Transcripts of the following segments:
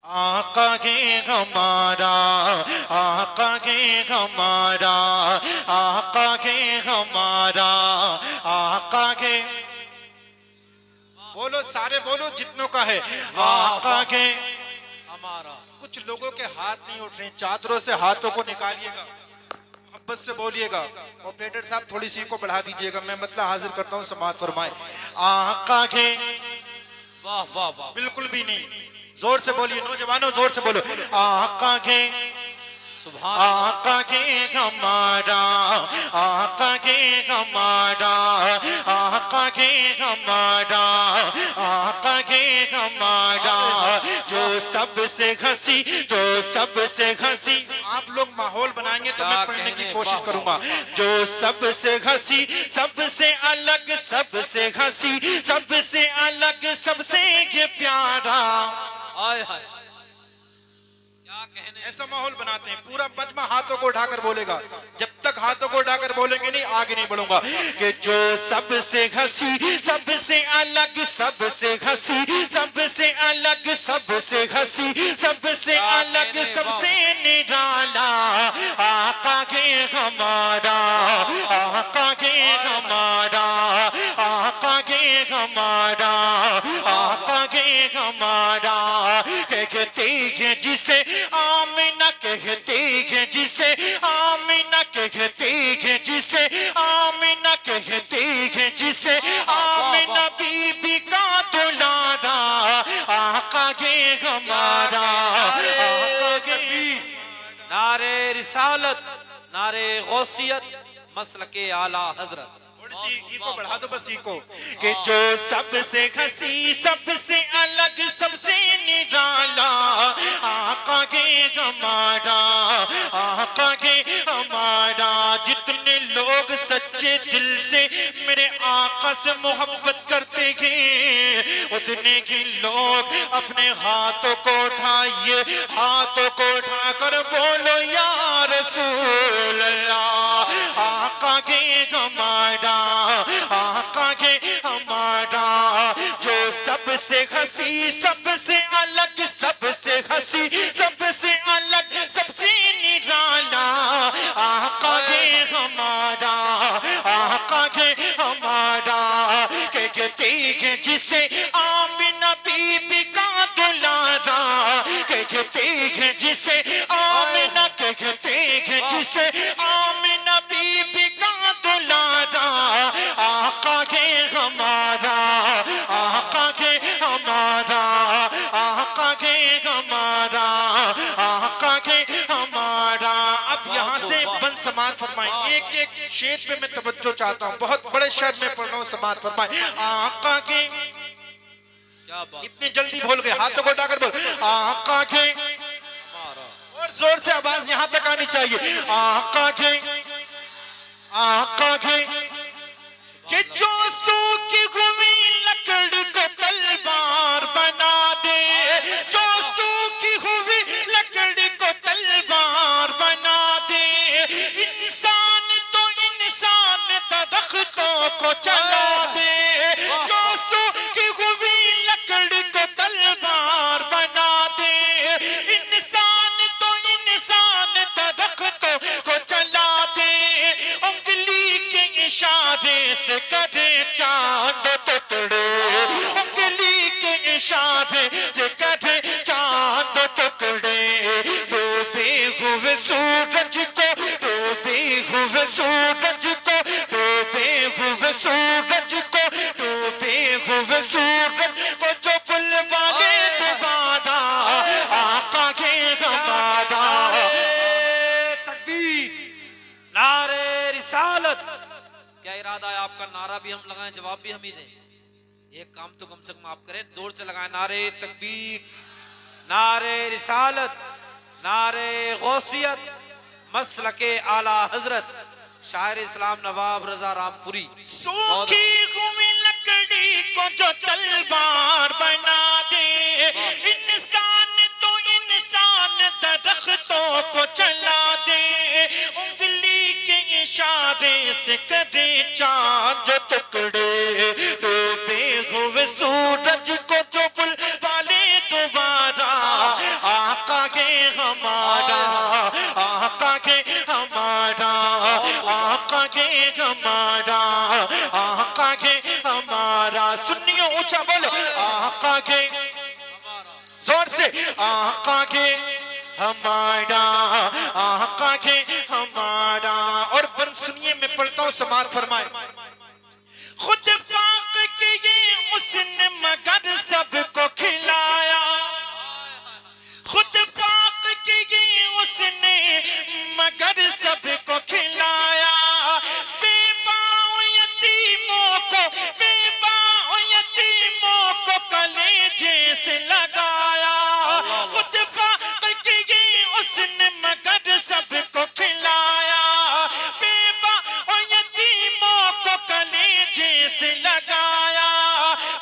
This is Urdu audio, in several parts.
آقا ہے ہمارا، آقا ہے ہمارا، آقا ہے ہمارا، آقا ہے، بولو سارے بولو جتنوں کا ہے، آقا ہے ہمارا۔ کچھ لوگوں کے ہاتھ نہیں اٹھ رہے، چادروں سے ہاتھوں کو نکالیے گا، محبت سے بولیے گا، آپریٹر صاحب تھوڑی سی کو بڑھا دیجئے گا، میں مطلب حاضر کرتا ہوں، سماعت فرمائیں۔ آقا ہے، واہ واہ واہ، بالکل بھی نہیں، زور سے بولیے نوجوانوں، زور سے بولو، آقا ہے، سبحان اللہ۔ آقا ہے ہمارا، آقا ہے ہمارا، آقا ہے ہمارا، آقا ہے ہمارا، جو سب سے ہنسی، جو سب سے ہنسی، آپ لوگ ماحول بنائیں گے تو میں پڑھنے کی کوشش کروں گا، جو سب سے ہنسی، سب سے الگ، سب سے ہنسی، سب سے الگ، سب سے یہ پیارا، آئے ہائے، کیا کہنے، ایسا ماحول بناتے ہیں، پورا مجمع ہاتھوں کو اٹھا کر بولے گا، جب تک ہاتھوں کو اٹھا کر بولیں گے نہیں آگے نہیں بڑھوں گا، کہ جو سب سے ہنسی، سب سے الگ، سب سے ہنسی، سب سے الگ، سب سے ہنسی، سب سے الگ، سب سے نرالا، آقا ہے ہمارا، آقا ہے ہمارا، آقا ہے ہمارا، آقا ہے ہمارا، کہتے ہیں جسے آمینہ، کہتے ہیں جسے آمینہ، کہتے ہیں جسے آمینہ، کہتے ہیں جسے آمینہ بی بی کا دلارا، آقا ہے ہمارا، آقا ہے، نعرے رسالت، نعرے غوثیت، مسلک اعلیٰ حضرت۔ تھوڑی سی ایکو بڑھا دو، بس ایکو، کہ جو سب سے ہنسی، سب سے الگ، سب سے نرالا، آقا ہے ہمارا، آقا ہے ہمارا، جتنے لوگ سچے دل سے میرے آقا سے محبت کرتے ہیں، اتنے ہی لوگ اپنے ہاتھوں کو اٹھائیے، ہاتھوں کو اٹھا کر بولو یا رسول اللہ، آقا ہے ہمارا، آقا ہے ہمارا، جو سب سے ہنسی، سب سے الگ، سب سے ہنسی، سب سے الگ، سب سے نرالا، آقا ہے ہمارا، آقا ہے ہمارا، کہتے ہیں جسے آمینہ بی بی کا دلارا، کہتے ہیں جسے آمینہ، کہتے ہیں جسے آمینہ بی بی کا دلارا، آقا ہے ہمارا، آقا ہے ہمارا، آقا ہے ہمارا، آقا ہے ہمارا۔ اب یہاں سے بند سماعت فرمائیں، ایک ایک شعر پہ میں توجہ چاہتا ہوں، بہت بڑے شعر میں پڑھ رہا ہوں، سماعت فرمائیں، آقا کے، کیا بات، اتنی جلدی بھول گئے، ہاتھوں کو اٹھا کر بول، آقا کے، ہمارا، اور زور سے آواز یہاں تک آنی چاہیے، آقا کے، آقا کے، کہ جو سوکھی ہوئی لکڑی کو تلوار بنا دے، جو سوکھی ہوئی لکڑی کو تلوار بنا دے، انسان تو انسان درختوں کو چلا دے، جو سوکھی ہوئی لکڑی کو تلوار بنا دے، انسان تو انسان درختوں کو چلا دے، انگلی کے اشارے سے کرے چاند ٹکڑے، انگلی کے اشارے سے کرے چاند ٹکڑے، ڈوبے ہوئے سورج کو، ڈوبے ہوئے سورج کو، ڈوبے ہوئے سورج کو، ڈوبے ہوئے سورج کو جو بلوائے دوبارہ، آقا ہے ہمارا، نعرے تکبیر، نعرے رسالت۔ کیا ارادہ ہے آپ کا؟ نعرہ بھی ہم لگائیں، جواب بھی ہم ہی دیں، ایک کام تو کم سے کم آپ کریں، زور سے لگائیں، نعرے تکبیر، نعرے رسالت، نعرے غوثیت، مسلک اعلیٰ حضرت شاعر اسلام نواب رضا رام پوری۔ سوکھی ہوئی لکڑی کو جو تلوار بنا دے، انسان تو انسان درختوں کو چلا دے، انگلی کے اشارے سے کرے چاند ٹکڑے، ڈوبے ہوئے سورج کو جو بلوا لے دوبارہ، ہمارا آقا کے ہمارا آقا کے ہمارا آقا کے ہمارا سنیو اونچا بولو آقا کے زور سے آقا کے ہمارا آقا کے ہمارا اور بن سنیے میں پڑھتا ہوں سماعت فرمائے خود پاک کیے اس نے مگر سب کو کھلایا خود پاک کیے اس نے مگر سب کو کھلایا بے باؤ یتیموں کو بے باؤ یتیموں کو کلیجے سے لگایا خود پاک کیے اس نے مگر سب کو کھلایا بے باؤ یتیموں کو کلیجے سے لگایا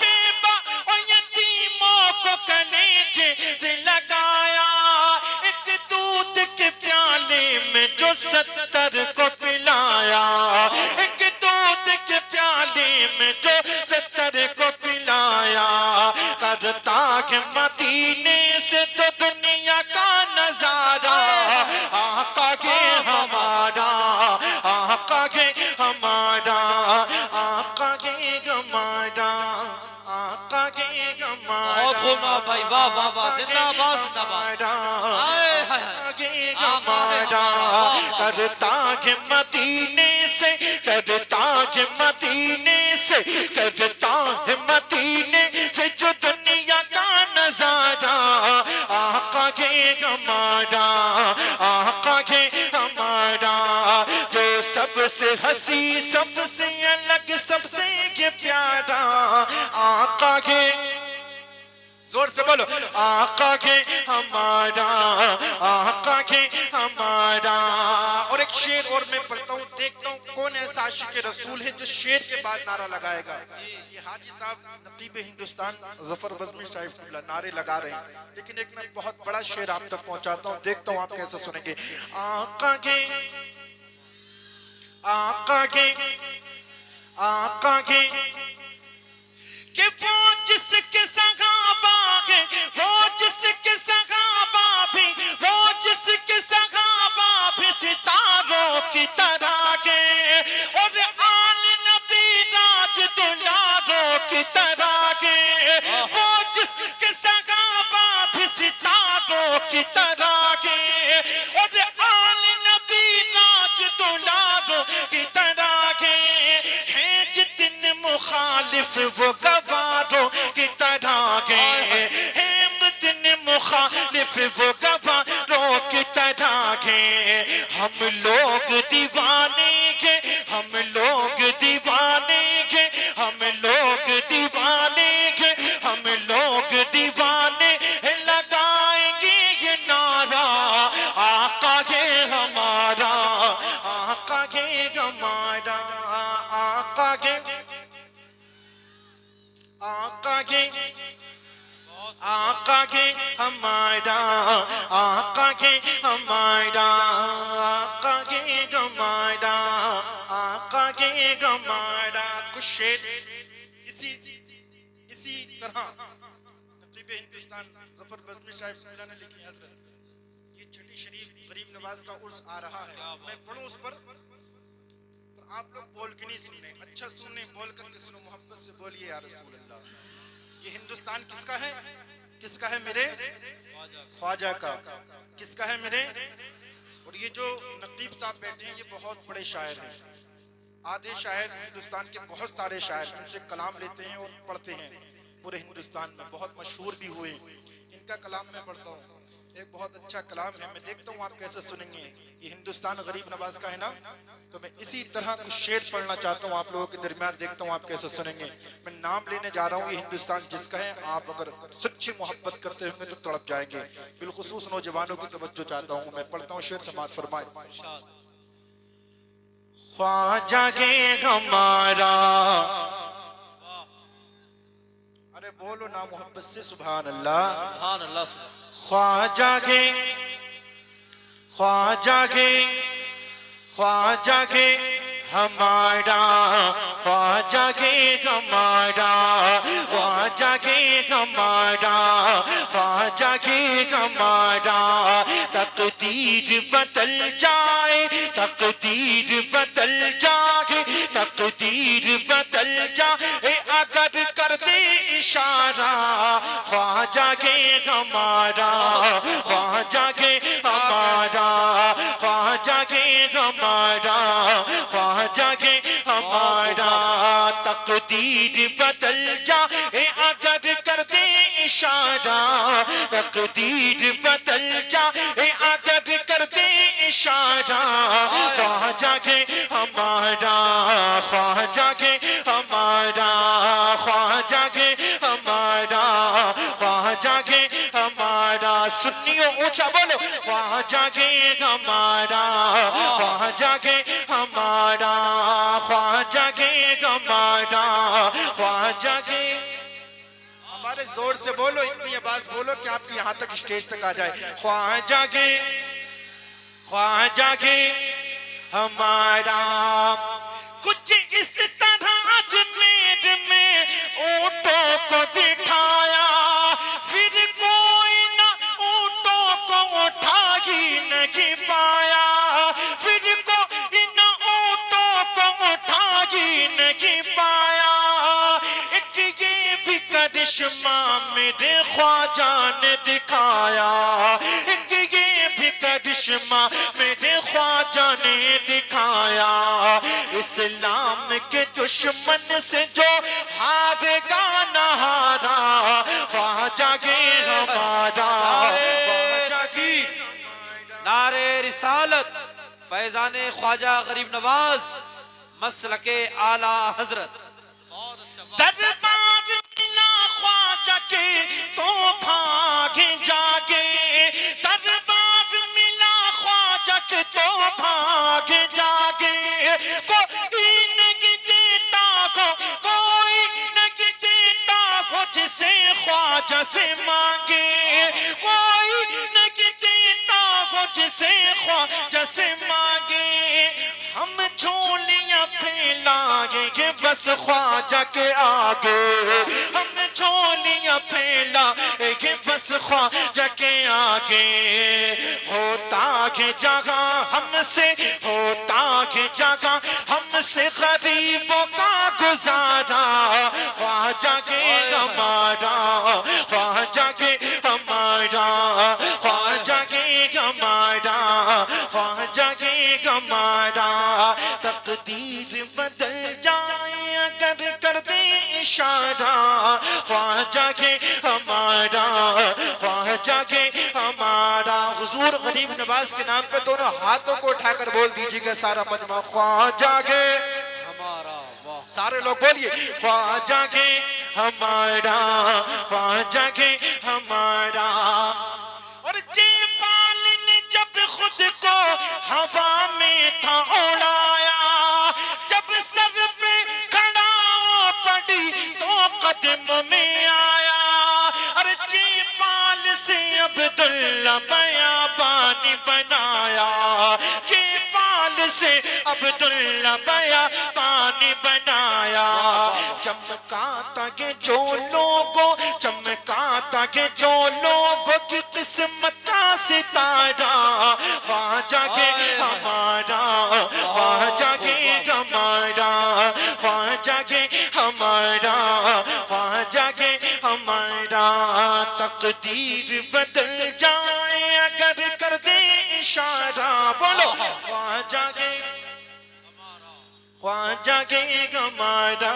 بے باؤ یتیموں کو کلیجے سے لگایا ایک دودھ کے پیالے میں جو 70 کو پلایا ایک دودھ کے پیالے میں جو 70 کو پلایا کرتا کہ مدینے سے تو دنیا کا نظارہ آقا کے ہمارا آقا کے ہمارا آقا کے ہمارا آقا کے ہمارا بہت خوب بھائی واہ واہ واہ زندہ باد زندہ باد ہمارا کرتا کہ مدینے سے کرتا کہ مدینے سے کرتا ہے مدینے سے جو دنیا کا نظارہ آقا کے ہمارا آقا کے ہمارا جو سب سے ہنسی سب سے الگ سب سے یہ پیارا آقا کے زور سے بولو آقا کے ہمارا آقا کے ہمارا اور ایک شعر اور میں پڑھتا ہوں دیکھتا ہوں کون ایسا عاشق رسول ہے جو شعر کے بعد نعرہ لگائے گا یہ حاجی صاحب نقیب ہندوستان ظفر بزمی صاحب نعرے لگا رہے ہیں لیکن ایک میں بہت بڑا شعر آپ تک پہنچاتا ہوں دیکھتا ہوں آپ کیسے سنیں گے آقا کے آقا کے آقا کے کہ وہ جس کے صحابہ ہیں وہ جس کے صحابہ بھی وہ جس کے صحابہ بھی ستاروں کی طرح کے اور آل نبی راج دلاروں کی طرح کے وہ جس کے صحابہ بھی ستاروں کی طرح کے اور آل نبی راج دلاروں کی طرح کے ہیں جتنے مخالف وہ گواروں کی طرح کے ہیں جتنے مخالف وہ گواروں کی طرح کے ہم لوگ دیوانے کے ہم لوگ دیوانے کے ہم لوگ دیوانے کے ہم لوگ دیوانے لگائیں گے یہ نعرہ آقا کے ہمارا آقا کے ہمارا آقا کے آقا کے آقا کے ہمارا آقا کے ہمارا آقا کے ہمارا آقا کے ہمارا کچھ شعر اسی طرح نقیب ہندوستان ظفر بزمی صاحب نے لکھی حضرت یہ چھٹی شریف غریب نواز کا عرس آ رہا ہے میں پڑھوں اس پر آپ لوگ بول کے نہیں سننے اچھا سننے بول کر کے سنو محبت سے بولیے یا رسول اللہ یہ ہندوستان کس کا ہے کس کا ہے میرے خواجہ کا کس کا ہے میرے اور یہ جو نقیب صاحب بیٹھے ہیں یہ بہت بڑے شاعر ہیں آدھے شاعر ہندوستان کے بہت سارے شاعر ان سے کلام لیتے ہیں اور پڑھتے ہیں پورے ہندوستان میں بہت مشہور بھی ہوئے ان کا کلام میں پڑھتا ہوں ایک بہت اچھا کلام ہے میں دیکھتا ہوں آپ کیسے سنیں گے یہ ہندوستان غریب نواز کا ہے نا تو میں اسی طرح کچھ شعر پڑھنا چاہتا ہوں آپ لوگوں کے درمیان دیکھتا ہوں آپ کیسے سنیں گے میں نام لینے جا رہا ہوں یہ ہندوستان جس کا ہے آپ اگر سچی محبت کرتے ہوں گے تو تڑپ جائیں گے بالخصوص نوجوانوں کی توجہ چاہتا ہوں میں پڑھتا ہوں شعر سماعت فرمائے خواجہ کے ہمارا ارے بولو نا محبت سے سبحان اللہ سبحان اللہ خواجہ کے خواجہ کے خواجہ کے ہمارا خواجہ کے ہمارا خواجہ کے ہمارا خواجہ جاگے ہمارا تقدیر بدل جائے تقدیر بدل جائے تقدیر بدل جائے اگر کر دے اشارہ خواجہ کے ہمارا خواجہ کے ہمارا خواجہ کے ہمارا خواجہ کے ہمارا تقدیر بدل جائے اگر کر دے اشارہ تقدیر بدل جائے اگر کر دے اشارہ خواجہ کے ہمارا خواجہ کے ہمارا خواجہ کے ہمارا خواجہ کے ہمارا سنیو اونچا بولو خواجہ کے ہمارا خواجہ کے ہمارا خواجہ کے ہمارا خواجہ کے ہمارے زور سے بولو اتنی آواز بولو کہ آپ کی یہاں تک اسٹیج تک آ جائے خواجہ کے ہمارا کچھ اس طرح اجمیر میں اونٹوں کو بٹھایا پھر کوئی نہ اونٹوں کو اٹھا ہی نہیں پایا پھر کوئی نہ اونٹوں کو اٹھا ہی نہیں پایا ایک یہ بھی کرشمہ میرے خواجہ نے دکھایا ایک یہ بھی کرشمہ میرے خواجہ نے دکھایا اسلام کے دشمن سے جو ہارے گا نہ ہارا خواجہ کے ہمارا خواجہ کی نعرہ رسالت فیضان خواجہ غریب نواز مسلک اعلیٰ حضرت دربار ملا خواجہ کے تو بھاگے جاگے دربار ملا خواجہ کے تو بھاگے جاگے کوئی نہیں دیتا ہو کوئی نہیں دیتا ہو جسے خواجہ سے مانگے کوئی نہیں دیتا ہو جسے خواجہ سے مانگے ہم جھولیاں پھیلائیں گے بس خواجہ کے آگے ہم جھولیاں پھیلائیں گے بس خواجہ کے آگے ہوتا ہے جگہ ہم سے ہوتا ہے جگہ ہم سے غریبوں کا گزارا خواجہ کے ہمارا خواجہ کے ہمارا خواجہ کے ہمارا خواجہ کے ہمارا تقدیر بدل جائے اگر کر دے اشارہ خواجہ کے ہمارا خواجہ کے ہمارا حضور غریب نواز کے نام پہ دونوں ہاتھوں کو اٹھا کر بول دیجئے گا سارا مجمع خواجہ کے ہمارا سارے لوگ بولیے خواجہ کے ہمارا خواجہ کے ہمارا اور جے پال نے جب خود کو ہوا میں تھا اڑایا جب سر پہ کھڑا پڑی تو قدم میں آیا اور جے پال سے عبداللہ بیابانی بنایا جے پال سے عبداللہ بیابانی بنایا چمکا تھا کہ جو لوگوں چمکا تھا کہ جو لوگوں کی قسمت کا ستارہ خواجہ کے ہمارا خواجہ کے ہمارا خواجہ کے ہمارا خواجہ کے ہمارا تقدیر بدل جائے اگر کر دے اشارہ بولو خواجہ کے خواجہ کے ہمارا